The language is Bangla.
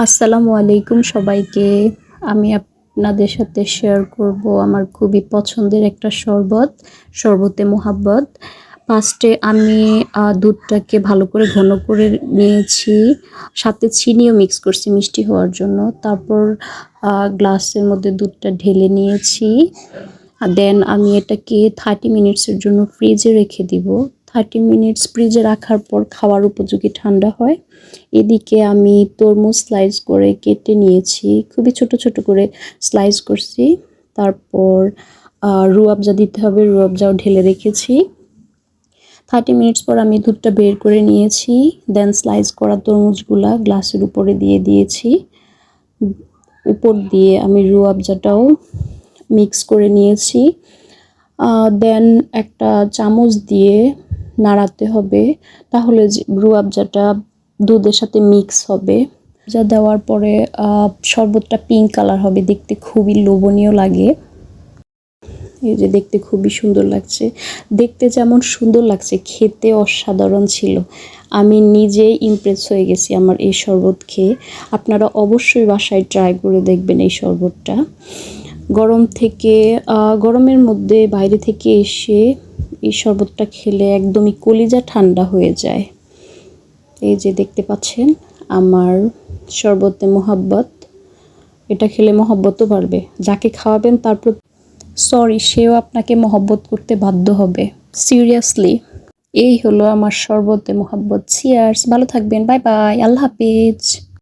আসসালামু আলাইকুম সবাইকে। আমি আপনাদের সাথে শেয়ার করব আমার খুবই পছন্দের একটা শরবত, শরবতে মোহাব্বত। ফার্স্টে আমি দুধটাকে ভালো করে ঘন করে নিয়েছি, সাথে চিনিও মিক্স করছি মিষ্টি হওয়ার জন্য। তারপর গ্লাসের মধ্যে দুধটা ঢেলে নিয়েছি। দেন আমি এটাকে 30 মিনিটসের জন্য ফ্রিজে রেখে দিব। 30 মিনিটস ফ্রিজে রাখার পর খাওয়ার উপযোগী ঠান্ডা হয়। এদিকে আমি তরমুজ স্লাইস করে কেটে নিয়েছি, খুবই ছোট ছোট করে স্লাইস করছি। তারপর রুয়াবজা দিতে হবে, রুয়াবজাও ঢেলে রেখেছি। 30 মিনিটস পর আমি দুধটা বের করে নিয়েছি। দেন স্লাইস করা তরমুজগুলা গ্লাসের উপরে দিয়ে দিয়েছি। উপর দিয়ে আমি রুয়াবজাটাও মিক্স করে নিয়েছি। দেন একটা চামচ দিয়ে নাড়াতে হবে, তাহলে যে রুয়াবজাটা দুধের সাথে মিক্স হবে। যা দেওয়ার পরে শরবতটা পিঙ্ক কালার হবে, দেখতে খুবই লোভনীয় লাগে। এই যে দেখতে খুবই সুন্দর লাগছে, দেখতে যেমন সুন্দর লাগছে খেতে অসাধারণ ছিল। আমি নিজেই ইমপ্রেস হয়ে গেছি আমার এই শরবত খেয়ে। আপনারা অবশ্যই বাসায় ট্রাই করে দেখবেন এই শরবতটা। গরমের মধ্যে বাইরে থেকে এসে এই শরবতটা খেলে একদমই কলিজা ঠান্ডা হয়ে যায়। এই যে দেখতে পাচ্ছেন আমার শরবতে মোহাব্বত। এটা খেলে মহব্বতও বাড়বে, যাকে খাওয়াবেন তারপর সেও আপনাকে মহব্বত করতে বাধ্য হবে। সিরিয়াসলি, এই হলো আমার শরবতে মোহাব্বত। চিয়ার্স, ভালো থাকবেন, বাই বাই, আল্লাহ হাফিজ।